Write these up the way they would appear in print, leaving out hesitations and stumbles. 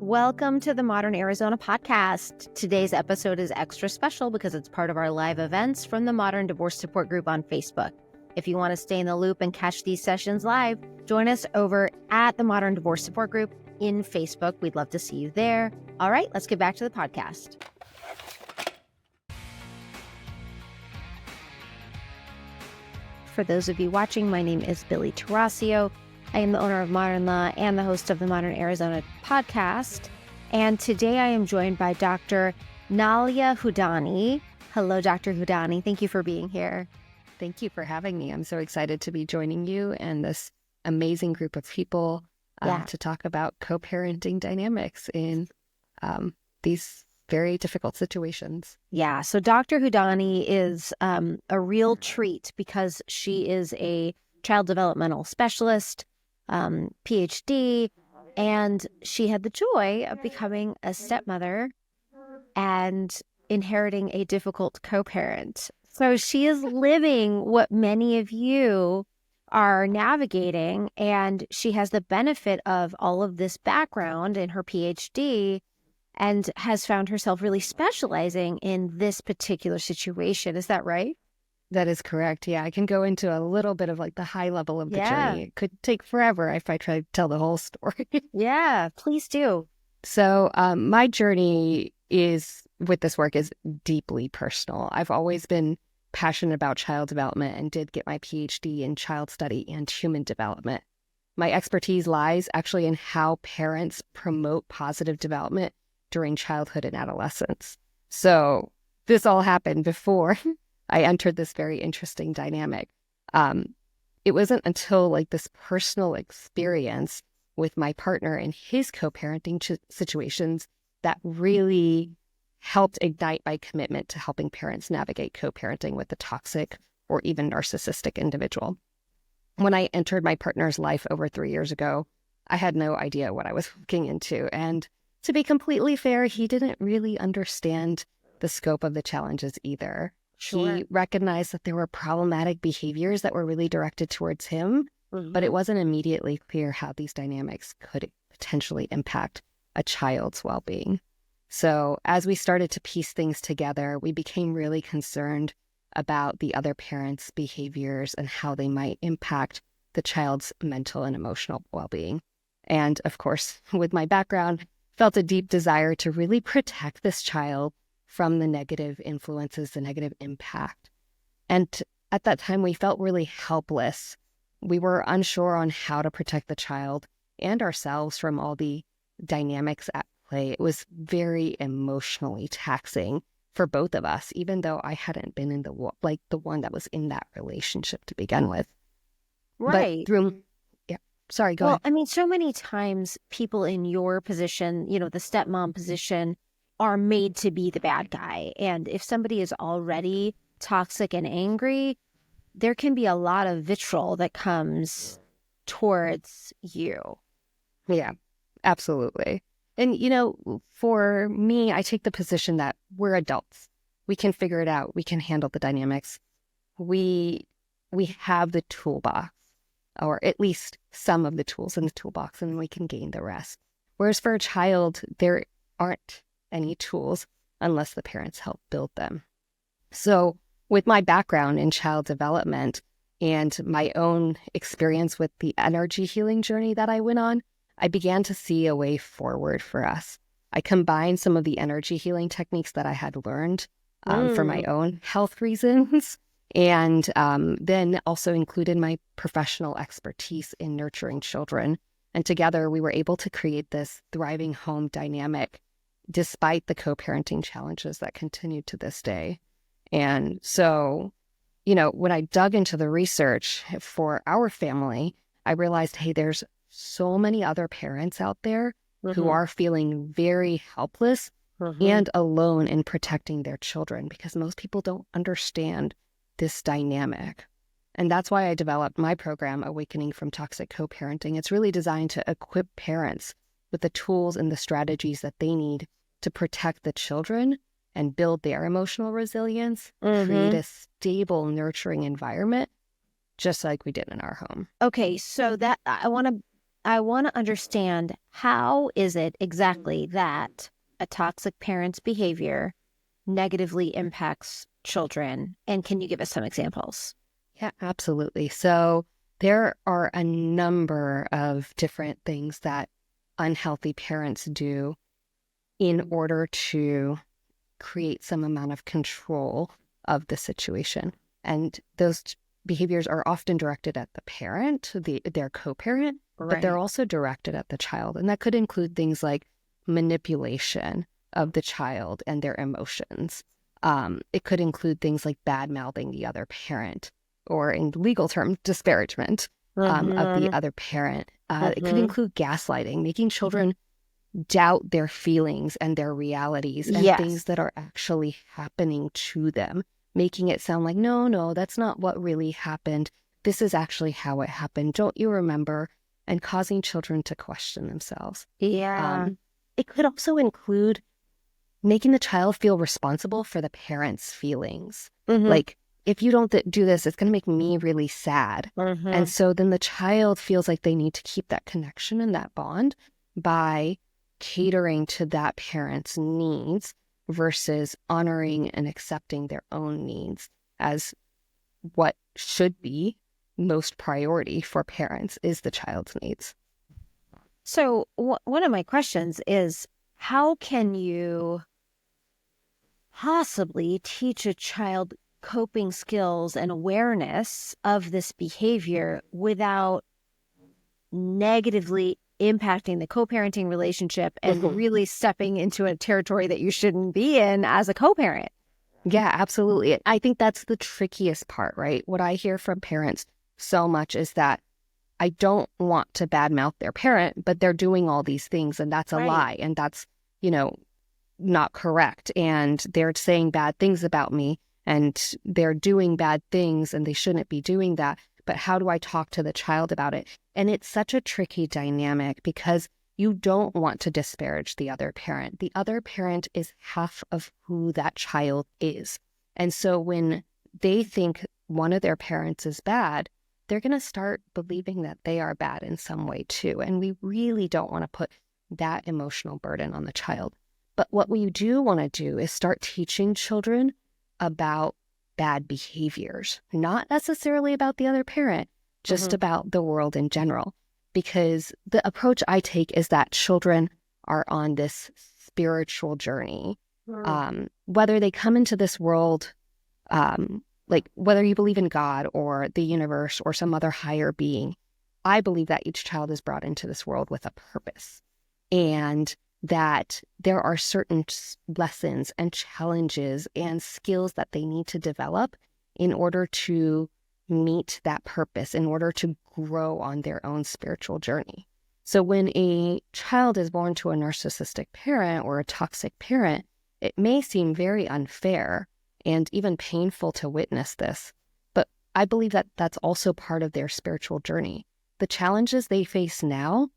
Welcome to the Modern Arizona podcast. Today's episode is extra special because it's part of our live events from the Modern Divorce Support Group on Facebook. If you want to stay in the loop and catch these sessions live, join us over at the Modern Divorce Support Group in Facebook. We'd love to see you there. All right, let's get back to the podcast. For those of you watching, my name is Billie Tarascio. I am the owner of Modern Law and the host of the Modern Arizona podcast. And today I am joined by Dr. Naaila Hudani. Hello, Dr. Hudani. Thank you for being here. Thank you for having me. I'm so excited to be joining you and this amazing group of people to talk about co-parenting dynamics in these very difficult situations. Yeah. So Dr. Hudani is a real treat because she is a child developmental specialist, PhD, and she had the joy of becoming a stepmother and inheriting a difficult co-parent. So she is living what many of you are navigating, and she has the benefit of all of this background in her PhD and has found herself really specializing in this particular situation. Is that right? That is correct. Yeah, I can go into a little bit of like the high level of the journey. It could take forever if I try to tell the whole story. Yeah, please do. So my journey with this work is deeply personal. I've always been passionate about child development and did get my PhD in child study and human development. My expertise lies actually in how parents promote positive development during childhood and adolescence. So this all happened before I entered this very interesting dynamic. It wasn't until like this personal experience with my partner and his co-parenting situations that really helped ignite my commitment to helping parents navigate co-parenting with a toxic or even narcissistic individual. When I entered my partner's life over 3 years ago, I had no idea what I was looking into. And to be completely fair, he didn't really understand the scope of the challenges either. Sure. He recognized that there were problematic behaviors that were really directed towards him, but it wasn't immediately clear how these dynamics could potentially impact a child's well-being. So as we started to piece things together, we became really concerned about the other parents' behaviors and how they might impact the child's mental and emotional well-being. And of course, with my background, felt a deep desire to really protect this child from the negative influences, the negative impact. And at that time, we felt really helpless. We were unsure on how to protect the child and ourselves from all the dynamics at play. It was very emotionally taxing for both of us, even though I hadn't been in the one that was in that relationship to begin with. Right. But sorry, go ahead. I mean, so many times people in your position, the stepmom position, are made to be the bad guy. And if somebody is already toxic and angry, there can be a lot of vitriol that comes towards you. Yeah, absolutely. And, for me, I take the position that we're adults. We can figure it out. We can handle the dynamics. We have the toolbox, or at least some of the tools in the toolbox, and we can gain the rest. Whereas for a child, there aren't any tools unless the parents help build them. So with my background in child development and my own experience with the energy healing journey that I went on, I began to see a way forward for us. I combined some of the energy healing techniques that I had learned for my own health reasons, and then also included my professional expertise in nurturing children. And together we were able to create this thriving home dynamic despite the co-parenting challenges that continue to this day. And so, when I dug into the research for our family, I realized, hey, there's so many other parents out there who are feeling very helpless and alone in protecting their children because most people don't understand this dynamic. And that's why I developed my program, Awakening from Toxic Co-Parenting. It's really designed to equip parents with the tools and the strategies that they need to protect the children and build their emotional resilience, create a stable, nurturing environment, just like we did in our home. Okay, so that I want to I want to understand, how is it exactly that a toxic parent's behavior negatively impacts children? And can you give us some examples? Yeah, absolutely. So there are a number of different things that unhealthy parents do in order to create some amount of control of the situation. And those behaviors are often directed at the parent, their co-parent, but they're Right. also directed at the child. And that could include things like manipulation of the child and their emotions. It could include things like bad mouthing the other parent, or in legal terms, disparagement of the Mm-hmm. other parent. It could Mm-hmm. include gaslighting, making children doubt their feelings and their realities and things Yes. that are actually happening to them, making it sound like, no, no, that's not what really happened. This is actually how it happened. Don't you remember? And causing children to question themselves. Yeah. It could also include making the child feel responsible for the parent's feelings. Mm-hmm. Like, if you don't do this, it's going to make me really sad. And Mm-hmm. so then the child feels like they need to keep that connection and that bond by catering to that parent's needs versus honoring and accepting their own needs as what should be most priority for parents is the child's needs. So one of my questions is, how can you possibly teach a child coping skills and awareness of this behavior without negatively impacting the co-parenting relationship and really stepping into a territory that you shouldn't be in as a co-parent? Yeah, absolutely. I think that's the trickiest part, right? What I hear from parents so much is that I don't want to badmouth their parent, but they're doing all these things and that's a Right. lie. And that's, you know, not correct. And they're saying bad things about me and they're doing bad things and they shouldn't be doing that. But how do I talk to the child about it? And it's such a tricky dynamic because you don't want to disparage the other parent. The other parent is half of who that child is. And so when they think one of their parents is bad, they're going to start believing that they are bad in some way too. And we really don't want to put that emotional burden on the child. But what we do want to do is start teaching children about bad behaviors, not necessarily about the other parent, just Mm-hmm. about the world in general. Because the approach I take is that children are on this spiritual journey. Whether they come into this world, like whether you believe in God or the universe or some other higher being, I believe that each child is brought into this world with a purpose. And that there are certain lessons and challenges and skills that they need to develop in order to meet that purpose, in order to grow on their own spiritual journey. So when a child is born to a narcissistic parent or a toxic parent, it may seem very unfair and even painful to witness this. But I believe that that's also part of their spiritual journey. The challenges they face now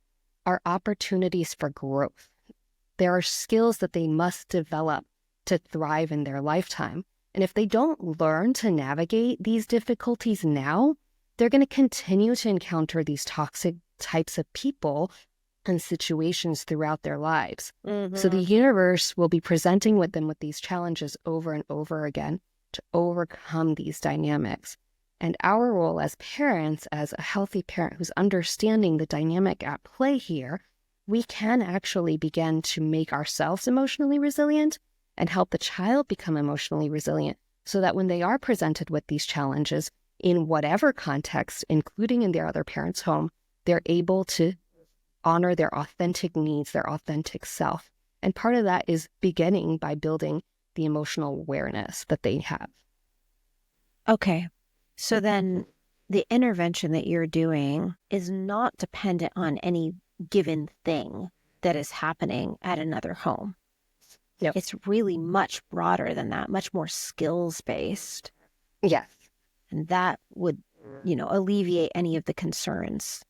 are opportunities for growth. There are skills that they must develop to thrive in their lifetime. And if they don't learn to navigate these difficulties now, they're going to continue to encounter these toxic types of people and situations throughout their lives. Mm-hmm. So the universe will be presenting with them with these challenges over and over again to overcome these dynamics. And our role as parents, as a healthy parent who's understanding the dynamic at play here, we can actually begin to make ourselves emotionally resilient and help the child become emotionally resilient so that when they are presented with these challenges in whatever context, including in their other parent's home, they're able to honor their authentic needs, their authentic self. And part of that is beginning by building the emotional awareness that they have. Okay. So then the intervention that you're doing is not dependent on any given thing that is happening at another home. Yep. It's really much broader than that, much more skills based. Yes. And that would, alleviate any of the concerns.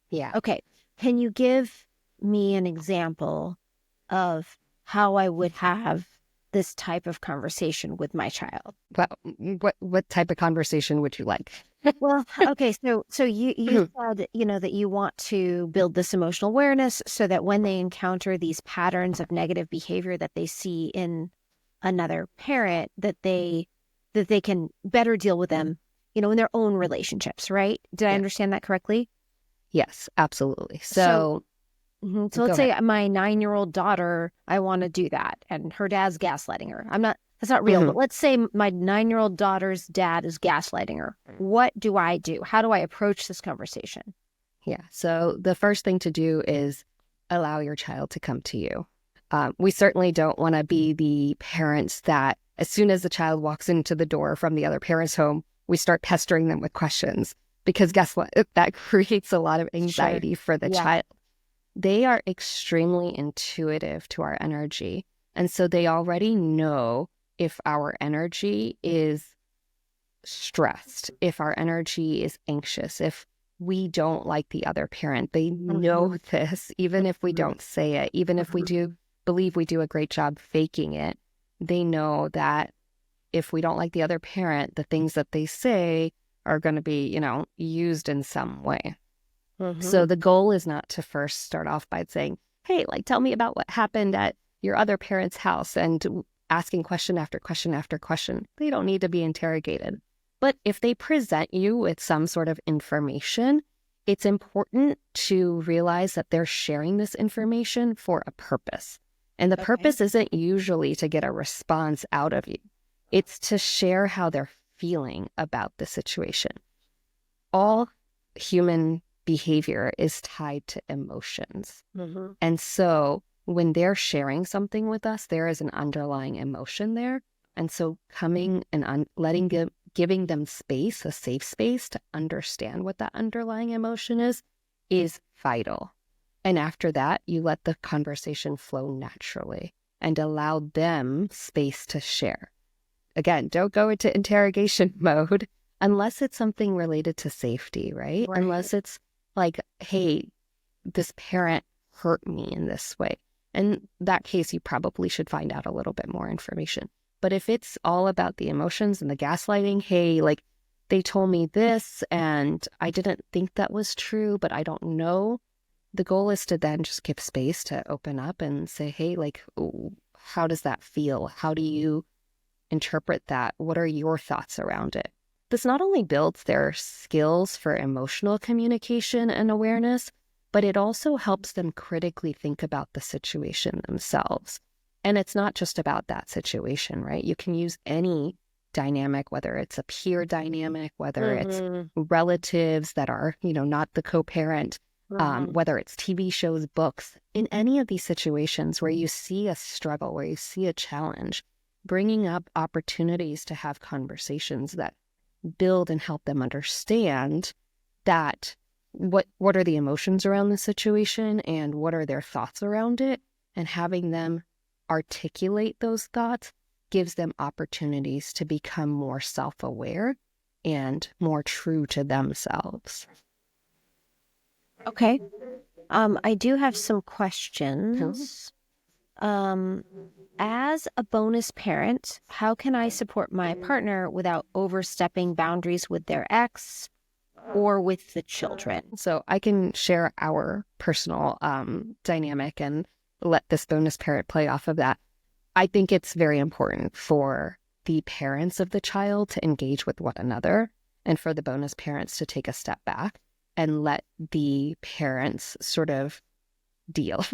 Yeah. Okay. Can you give me an example of how I would have this type of conversation with my child? Well, what type of conversation would you like? Well, okay, so you said, that you want to build this emotional awareness so that when they encounter these patterns of negative behavior that they see in another parent, that they can better deal with them, in their own relationships, right? Did I Yeah. understand that correctly? Yes, absolutely. So So go let's ahead. say my 9-year-old daughter, I want to do that, and her dad's gaslighting her. That's not real, but let's say my 9-year-old daughter's dad is gaslighting her. What do I do? How do I approach this conversation? Yeah. So the first thing to do is allow your child to come to you. We certainly don't want to be the parents that as soon as the child walks into the door from the other parent's home, we start pestering them with questions, because guess what? That creates a lot of anxiety for the child. They are extremely intuitive to our energy. And so they already know if our energy is stressed, if our energy is anxious, if we don't like the other parent. They know this, even if we don't say it, even if we do believe we do a great job faking it. They know that if we don't like the other parent, the things that they say are going to be, used in some way. So the goal is not to first start off by saying, hey, tell me about what happened at your other parent's house, and asking question after question after question. They don't need to be interrogated. But if they present you with some sort of information, it's important to realize that they're sharing this information for a purpose. And the purpose isn't usually to get a response out of you. It's to share how they're feeling about the situation. All human behavior is tied to emotions. And so when they're sharing something with us, there is an underlying emotion there. And so coming and giving them space, a safe space to understand what that underlying emotion is vital. And after that, you let the conversation flow naturally and allow them space to share. Again, don't go into interrogation mode unless it's something related to safety, right? Unless it's like, hey, this parent hurt me in this way. In that case, you probably should find out a little bit more information. But if it's all about the emotions and the gaslighting, hey, they told me this and I didn't think that was true, but I don't know. The goal is to then just give space to open up and say, hey, how does that feel? How do you interpret that? What are your thoughts around it? This not only builds their skills for emotional communication and awareness, but it also helps them critically think about the situation themselves. And it's not just about that situation, right? You can use any dynamic, whether it's a peer dynamic, whether it's relatives that are, not the co-parent, whether it's TV shows, books. In any of these situations where you see a struggle, where you see a challenge, bringing up opportunities to have conversations that build and help them understand that what are the emotions around the situation and what are their thoughts around it, and having them articulate those thoughts gives them opportunities to become more self-aware and more true to themselves. Okay. I do have some questions. As a bonus parent, how can I support my partner without overstepping boundaries with their ex or with the children? So I can share our personal dynamic and let this bonus parent play off of that. I think it's very important for the parents of the child to engage with one another, and for the bonus parents to take a step back and let the parents sort of deal.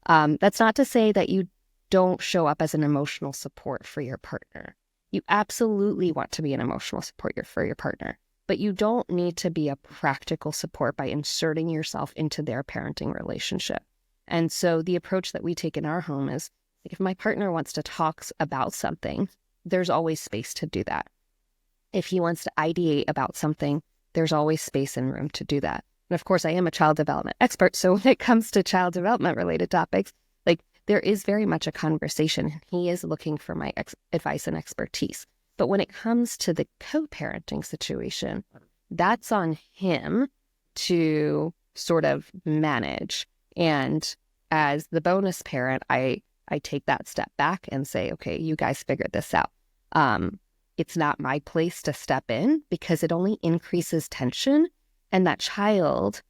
That's not to say that you don't show up as an emotional support for your partner. You absolutely want to be an emotional support for your partner, but you don't need to be a practical support by inserting yourself into their parenting relationship. And so the approach that we take in our home is, if my partner wants to talk about something, there's always space to do that. If he wants to ideate about something, there's always space and room to do that. And of course, I am a child development expert. So when it comes to child development related topics, there is very much a conversation. He is looking for my advice and expertise. But when it comes to the co-parenting situation, that's on him to sort of manage. And as the bonus parent, I I take that step back and say, okay, you guys figured this out. It's not my place to step in because it only increases tension, and that child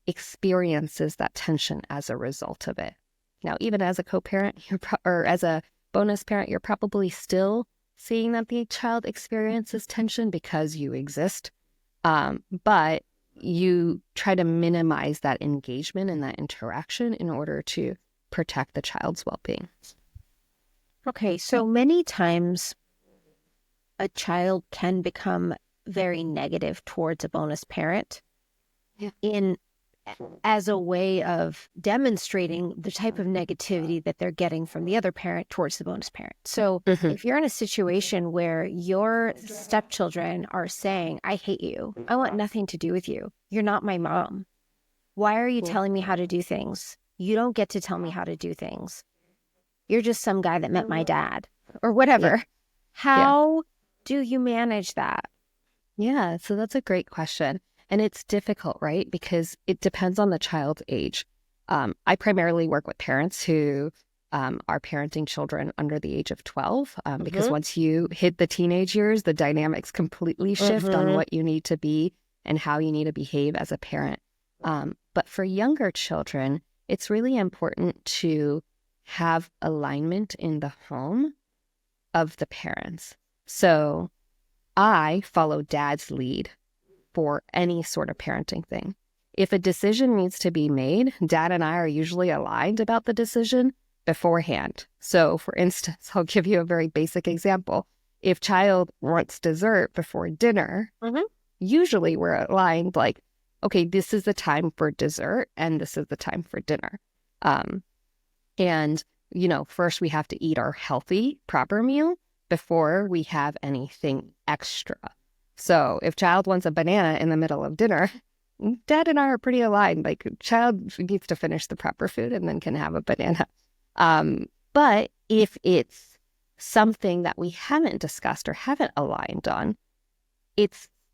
experiences that tension as a result of it. Now, even as a co-parent or as a bonus parent, you're probably still seeing that the child experiences tension because you exist. But you try to minimize that engagement and that interaction in order to protect the child's well-being. Okay, so many times a child can become very negative towards a bonus parent as a way of demonstrating the type of negativity that they're getting from the other parent towards the bonus parent. So if you're in a situation where your stepchildren are saying, I hate you, I want nothing to do with you, you're not my mom, why are you telling me how to do things? You don't get to tell me how to do things. You're just some guy that met my dad or whatever. Yeah. How do you manage that? Yeah, so that's a great question. And it's difficult, right? Because it depends on the child's age. I primarily work with parents who are parenting children under the age of 12, because once you hit the teenage years, the dynamics completely shift on what you need to be and how you need to behave as a parent. But for younger children, it's really important to have alignment in the home of the parents. So I follow dad's lead for any sort of parenting thing. If a decision needs to be made, dad and I are usually aligned about the decision beforehand. So for instance, I'll give you a very basic example. If child wants dessert before dinner, usually we're aligned like, okay, this is the time for dessert and this is the time for dinner. And, first we have to eat our healthy, proper meal before we have anything extra. So if child wants a banana in the middle of dinner, dad and I are pretty aligned. Like, child needs to finish the proper food and then can have a banana. But if it's something that we haven't discussed or haven't aligned on,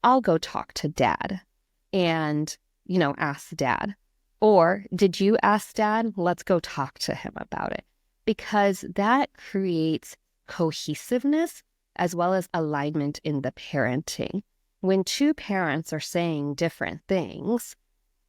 I'll go talk to dad and, ask dad. Or did you ask dad? Let's go talk to him about it. Because that creates cohesiveness as well as alignment in the parenting. When two parents are saying different things,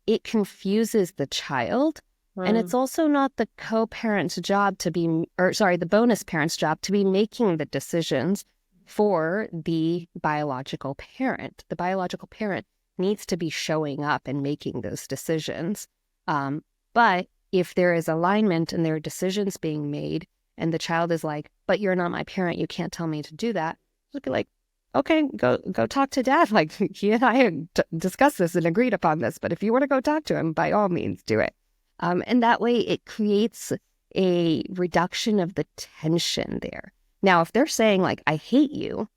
it confuses the child. And it's also not the co-parent's job the bonus parent's job to be making the decisions for the biological parent. The biological parent needs to be showing up and making those decisions. But if there is alignment and there are decisions being made, and the child is like, but you're not my parent, you can't tell me to do that, just be like, okay, go talk to dad. Like, he and I discussed this and agreed upon this, but if you want to go talk to him, by all means, do it. And that way it creates a reduction of the tension there. Now, if they're saying like, I hate you,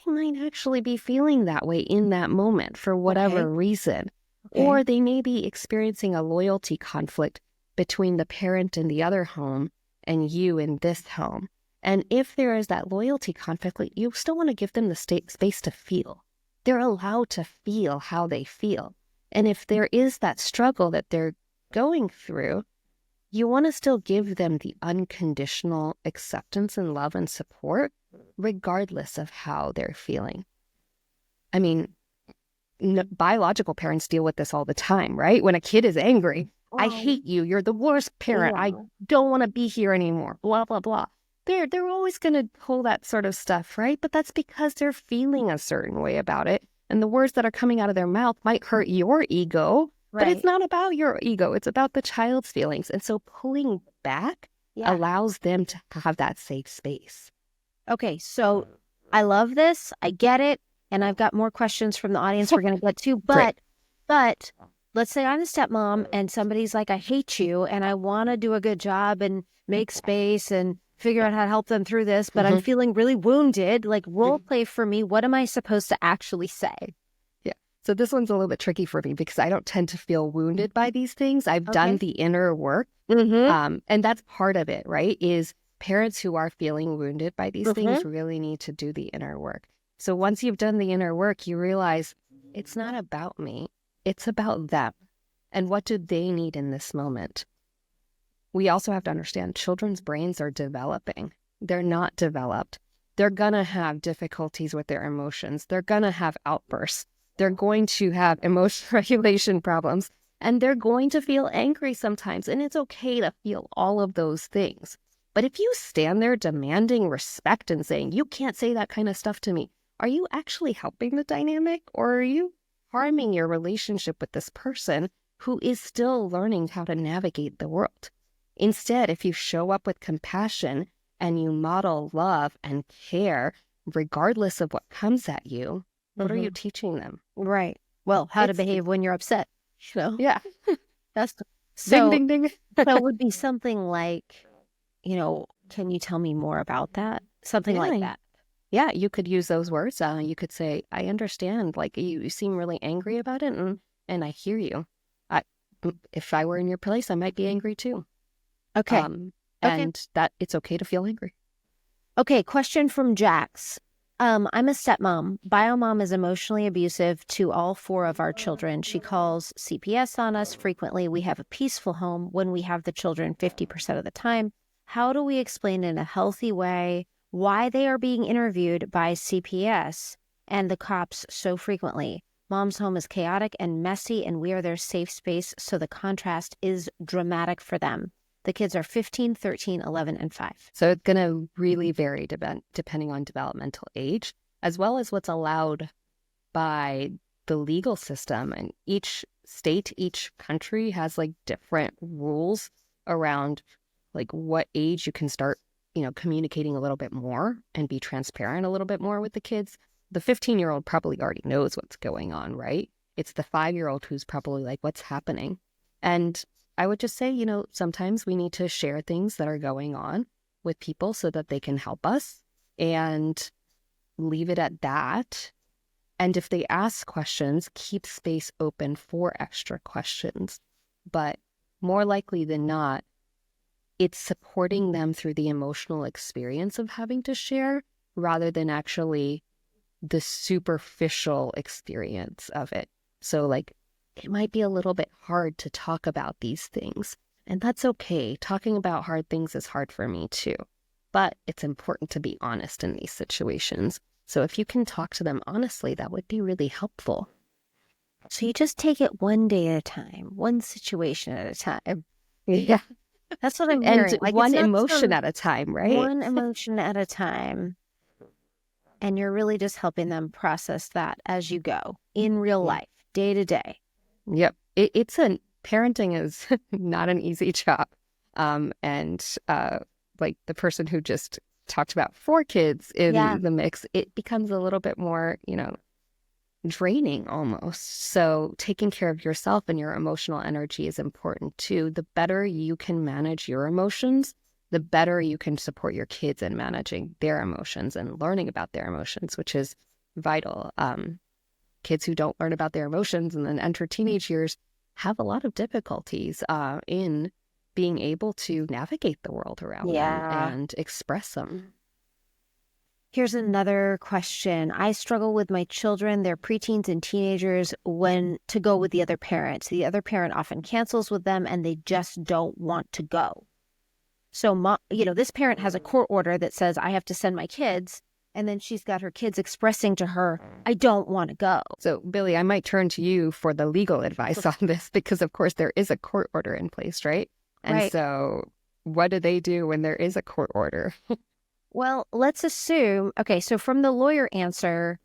they might actually be feeling that way in that moment for whatever reason. Okay. Or they may be experiencing a loyalty conflict between the parent in the other home and you in this home. And if there is that loyalty conflict, you still want to give them the space to feel. They're allowed to feel how they feel. And if there is that struggle that they're going through, you want to still give them the unconditional acceptance and love and support, regardless of how they're feeling. I mean, biological parents deal with this all the time, right? When a kid is angry, I hate you, you're the worst parent, I don't want to be here anymore, blah, blah, blah. They're always going to pull that sort of stuff, right? But that's because they're feeling a certain way about it. And the words that are coming out of their mouth might hurt your ego, but it's not about your ego. It's about the child's feelings. And so pulling back allows them to have that safe space. Okay, so I love this. I get it. And I've got more questions from the audience we're going to get to. But let's say I'm a stepmom and somebody's like, I hate you and I want to do a good job and make space and figure out how to help them through this, but I'm feeling really wounded. Like, role play for me. What am I supposed to actually say? Yeah. So this one's a little bit tricky for me because I don't tend to feel wounded by these things. I've done the inner work. And that's part of it, right? Is parents who are feeling wounded by these things really need to do the inner work. So once you've done the inner work, you realize it's not about me. It's about them. And what do they need in this moment? we also have to understand children's brains are developing. They're not developed. They're going to have difficulties with their emotions. They're going to have outbursts. They're going to have emotion regulation problems. And they're going to feel angry sometimes. And it's okay to feel all of those things. But if you stand there demanding respect and saying, you can't say that kind of stuff to me, are you actually helping the dynamic, or are you harming your relationship with this person who is still learning how to navigate the world? Instead, if you show up with compassion and you model love and care, regardless of what comes at you, what are you teaching them? Right. Well, how to behave when you're upset. Yeah. That's so. Ding, ding, ding. So it would be something like, can you tell me more about that? Something like that. Yeah, you could use those words. You could say, I understand, like you seem really angry about it, and I hear you. If I were in your place, I might be angry too. Okay. And that it's okay to feel angry. Okay, question from Jax. I'm a stepmom. Biomom is emotionally abusive to all 4 of our children. She calls CPS on us frequently. We have a peaceful home when we have the children 50% of the time. How do we explain in a healthy way why they are being interviewed by CPS and the cops so frequently? Mom's home is chaotic and messy, and we are their safe space, so the contrast is dramatic for them. The kids are 15, 13, 11, and 5. So it's going to really vary depending on developmental age, as well as what's allowed by the legal system. And each state, each country has like different rules around like what age you can start, communicating a little bit more and be transparent a little bit more with the kids. The 15-year-old probably already knows what's going on, right? It's the 5-year-old who's probably like, what's happening? And I would just say, sometimes we need to share things that are going on with people so that they can help us, and leave it at that. And if they ask questions, keep space open for extra questions. But more likely than not, it's supporting them through the emotional experience of having to share rather than actually the superficial experience of it. So like, it might be a little bit hard to talk about these things, and that's okay. Talking about hard things is hard for me too, but it's important to be honest in these situations. So if you can talk to them honestly, that would be really helpful. So you just take it one day at a time, one situation at a time. Yeah. That's what I'm hearing. And like, one emotion at a time, right? One emotion at a time. And you're really just helping them process that as you go in real life, day to day. Yep. Parenting is not an easy job. Like the person who just talked about 4 kids in the mix, it becomes a little bit more, draining almost. So taking care of yourself and your emotional energy is important too. The better you can manage your emotions, the better you can support your kids in managing their emotions and learning about their emotions, which is vital. Kids who don't learn about their emotions and then enter teenage years have a lot of difficulties in being able to navigate the world around them and express them. Here's another question. I struggle with my children, they're preteens and teenagers, when to go with the other parent. The other parent often cancels with them and they just don't want to go. So, this parent has a court order that says I have to send my kids. And then she's got her kids expressing to her, I don't want to go. So, Billie, I might turn to you for the legal advice on this because, of course, there is a court order in place, right? And so what do they do when there is a court order? Well, let's assume, so from the lawyer answer,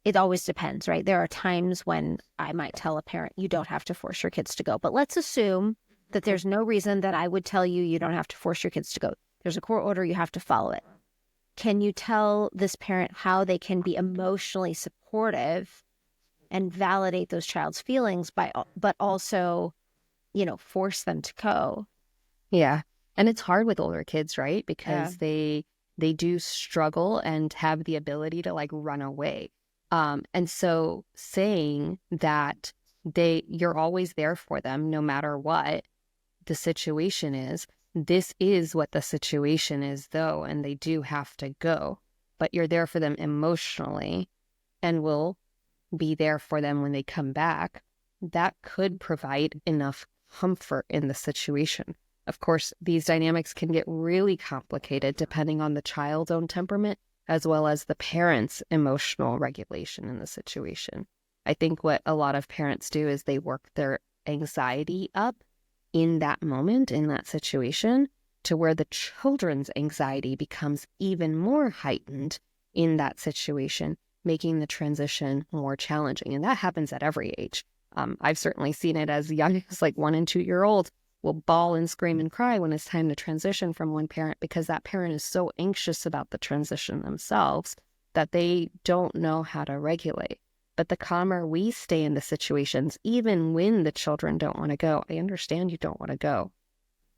it always depends, right? There are times when I might tell a parent, you don't have to force your kids to go. But let's assume that there's no reason that I would tell you don't have to force your kids to go. There's a court order, you have to follow it. Can you tell this parent how they can be emotionally supportive and validate those child's feelings but also, force them to go? Yeah. And it's hard with older kids, right? Because they do struggle and have the ability to like run away. And so saying that you're always there for them no matter what the situation is. This is what the situation is, though, and they do have to go. But you're there for them emotionally and will be there for them when they come back. That could provide enough comfort in the situation. Of course, these dynamics can get really complicated depending on the child's own temperament, as well as the parent's emotional regulation in the situation. I think what a lot of parents do is they work their anxiety up in that moment, in that situation, to where the children's anxiety becomes even more heightened in that situation, making the transition more challenging. And that happens at every age. I've certainly seen it as young as like 1 and 2 year olds will bawl and scream and cry when it's time to transition from one parent, because that parent is so anxious about the transition themselves that they don't know how to regulate. But the calmer we stay in the situations, even when the children don't want to go, I understand you don't want to go.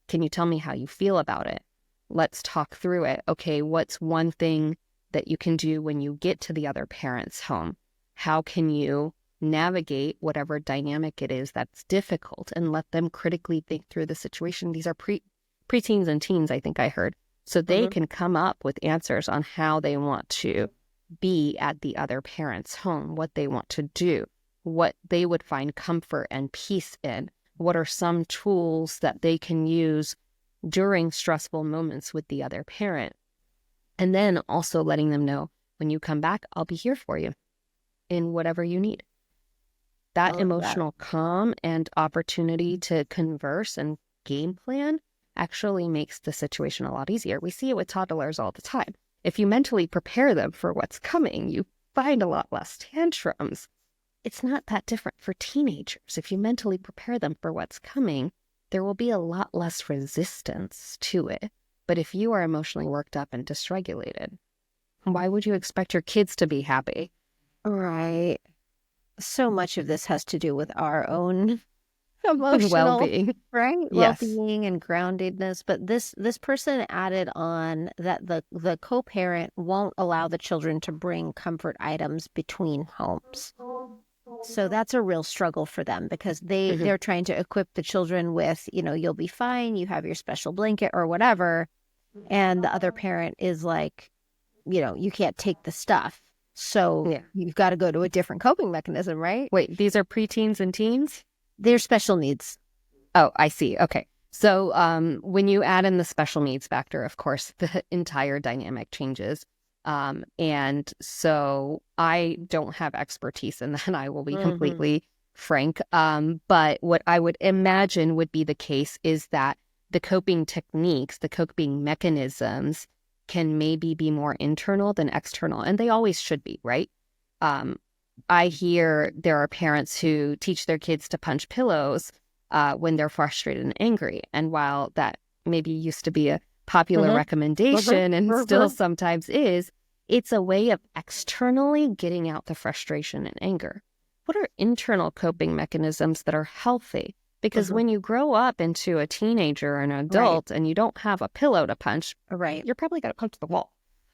Can you tell me how you feel about it? Let's talk through it. Okay, what's one thing that you can do when you get to the other parent's home? How can you navigate whatever dynamic it is that's difficult, and let them critically think through the situation? These are preteens and teens, I think I heard. So they can come up with answers on how they want to be at the other parent's home, what they want to do, what they would find comfort and peace in. What are some tools that they can use during stressful moments with the other parent? And then also letting them know, when you come back, I'll be here for you in whatever you need. That emotional calm and opportunity to converse and game plan actually makes the situation a lot easier. We see it with toddlers all the time. If you mentally prepare them for what's coming, you find a lot less tantrums. It's not that different for teenagers. If you mentally prepare them for what's coming, there will be a lot less resistance to it. But if you are emotionally worked up and dysregulated, why would you expect your kids to be happy? Right. So much of this has to do with our own emotional well-being, right? Yes. Well-being and groundedness. But this person added on that the co-parent won't allow the children to bring comfort items between homes. So that's a real struggle for them, because they're trying to equip the children with, you'll be fine, you have your special blanket or whatever. And the other parent is like, you can't take the stuff. So you've got to go to a different coping mechanism, right? Wait, these are preteens and teens? They're special needs. Oh, I see. Okay. So when you add in the special needs factor, of course, the entire dynamic changes. And so I don't have expertise in that. I will be completely frank. But what I would imagine would be the case is that the coping techniques, the coping mechanisms can maybe be more internal than external. And they always should be, right? I hear there are parents who teach their kids to punch pillows when they're frustrated and angry. And while that maybe used to be a popular recommendation and still sometimes is, it's a way of externally getting out the frustration and anger. What are internal coping mechanisms that are healthy? Because when you grow up into a teenager or an adult and you don't have a pillow to punch, you're probably going to punch the wall.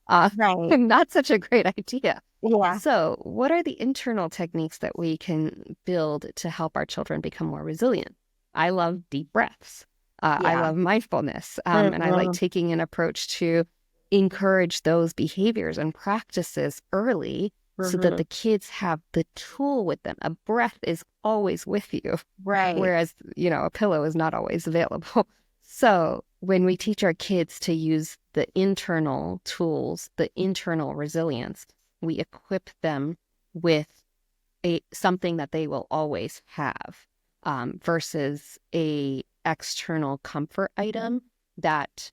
Not such a great idea. Yeah. So what are the internal techniques that we can build to help our children become more resilient? I love deep breaths. I love mindfulness. And I like taking an approach to encourage those behaviors and practices early so that the kids have the tool with them. A breath is always with you. Right. Whereas, a pillow is not always available. So when we teach our kids to use the internal tools, the internal resilience, we equip them with something that they will always have versus a external comfort item that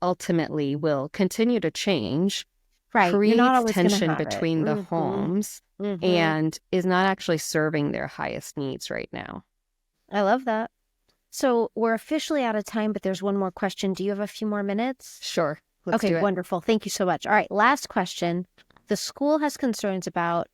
ultimately will continue to change, creates tension between the homes, and is not actually serving their highest needs right now. I love that. So we're officially out of time, but there's one more question. Do you have a few more minutes? Sure. Let's do Okay, it. wonderful. Thank you so much. All right, last question. The school has concerns about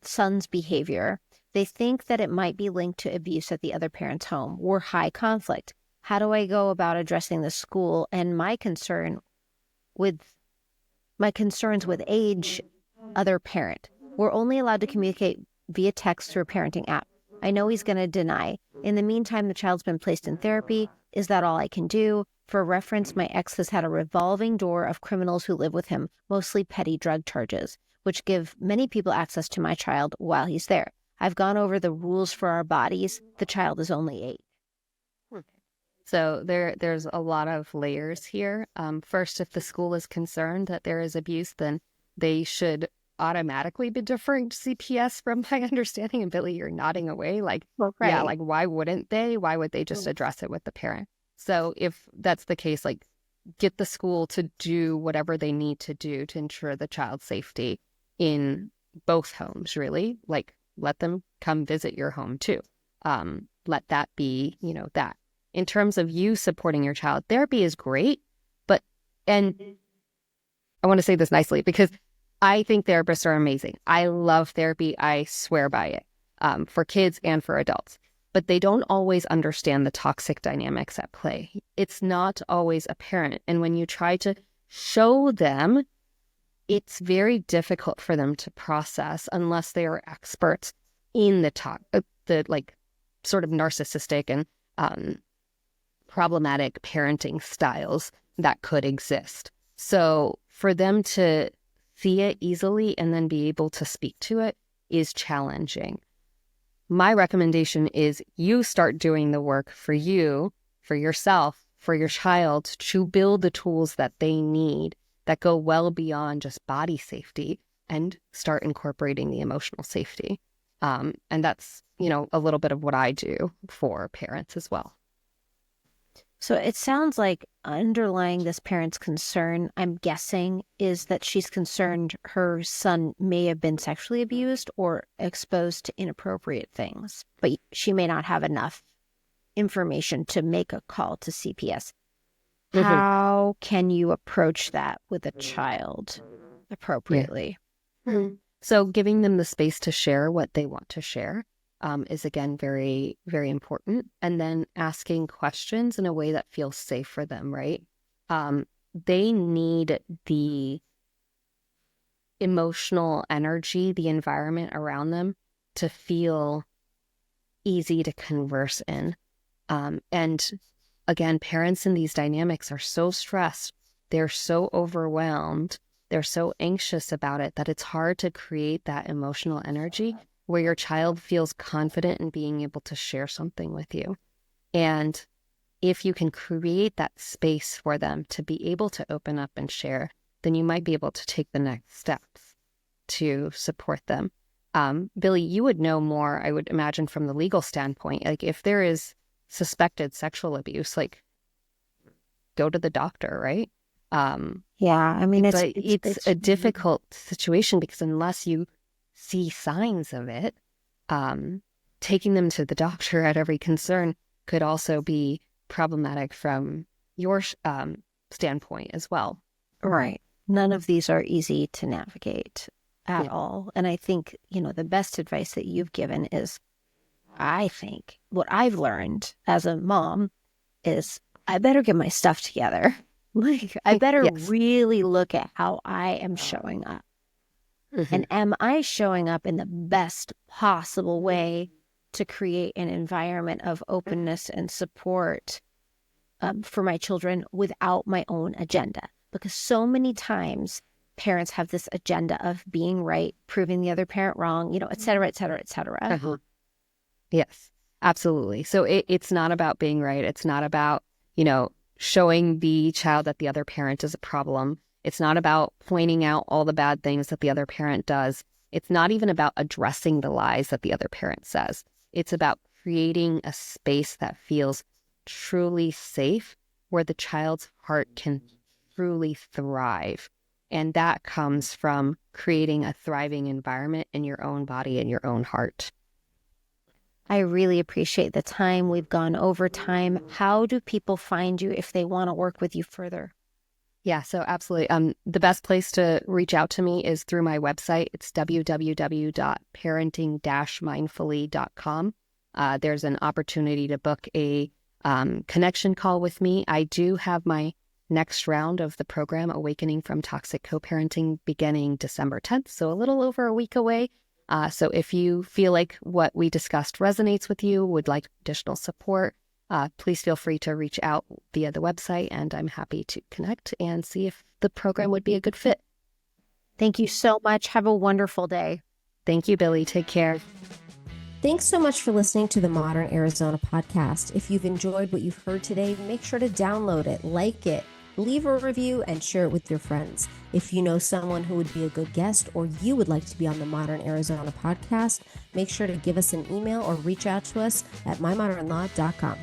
son's behavior. They think that it might be linked to abuse at the other parent's home or high conflict. How do I go about addressing the school and my concerns with age other parent? We're only allowed to communicate via text through a parenting app. I know he's going to deny. In the meantime, the child's been placed in therapy. Is that all I can do? For reference, my ex has had a revolving door of criminals who live with him, mostly petty drug charges, which give many people access to my child while he's there. I've gone over the rules for our bodies. The child is only 8. So there's a lot of layers here. First, if the school is concerned that there is abuse, then they should automatically be deferring to CPS from my understanding. And Billy, you're nodding away like, Well, yeah, right. like why wouldn't they? Why would they just address it with the parent? So if that's the case, like get the school to do whatever they need to do to ensure the child's safety in both homes, really. Like let them come visit your home too. Let that be, that. In terms of you supporting your child, therapy is great, and I want to say this nicely because I think therapists are amazing. I love therapy. I swear by it, for kids and for adults. But they don't always understand the toxic dynamics at play. It's not always apparent. And when you try to show them, it's very difficult for them to process unless they are experts in the like sort of narcissistic and problematic parenting styles that could exist. So for them to see it easily and then be able to speak to it is challenging. My recommendation is you start doing the work for you, for yourself, for your child to build the tools that they need that go well beyond just body safety and start incorporating the emotional safety. And that's, a little bit of what I do for parents as well. So it sounds like underlying this parent's concern, I'm guessing, is that she's concerned her son may have been sexually abused or exposed to inappropriate things, but she may not have enough information to make a call to CPS. Mm-hmm. How can you approach that with a child appropriately? Yeah. Mm-hmm. So giving them the space to share what they want to share is, again, very, very important. And then asking questions in a way that feels safe for them, right? They need the emotional energy, the environment around them to feel easy to converse in. And again, parents in these dynamics are so stressed. They're so overwhelmed. They're so anxious about it that it's hard to create that emotional energy where your child feels confident in being able to share something with you. And if you can create that space for them to be able to open up and share, then you might be able to take the next steps to support them. Billie, you would know more, I would imagine, from the legal standpoint. Like if there is suspected sexual abuse, like go to the doctor, right? Yeah, I mean, it's a difficult situation because unless you see signs of it, taking them to the doctor at every concern could also be problematic from your standpoint as well. Right. None of these are easy to navigate at all. And I think, the best advice that you've given is, I think what I've learned as a mom is I better get my stuff together. Like, I better really look at how I am showing up. Mm-hmm. And am I showing up in the best possible way to create an environment of openness and support for my children without my own agenda? Because so many times parents have this agenda of being right, proving the other parent wrong, et cetera, et cetera, et cetera. Uh-huh. Yes, absolutely. So it's not about being right. It's not about, showing the child that the other parent is a problem. It's not about pointing out all the bad things that the other parent does. It's not even about addressing the lies that the other parent says. It's about creating a space that feels truly safe where the child's heart can truly thrive. And that comes from creating a thriving environment in your own body and your own heart. I really appreciate the time. We've gone over time. How do people find you if they want to work with you further? Yeah, so absolutely. The best place to reach out to me is through my website. It's www.parenting-mindfully.com. There's an opportunity to book a connection call with me. I do have my next round of the program, Awakening from Toxic Co-Parenting, beginning December 10th, so a little over a week away. So if you feel like what we discussed resonates with you, would like additional support, please feel free to reach out via the website, and I'm happy to connect and see if the program would be a good fit. Thank you so much. Have a wonderful day. Thank you, Billie. Take care. Thanks so much for listening to the Modern Arizona podcast. If you've enjoyed what you've heard today, make sure to download it, like it, leave a review, and share it with your friends. If you know someone who would be a good guest or you would like to be on the Modern Arizona podcast, make sure to give us an email or reach out to us at mymodernlaw.com.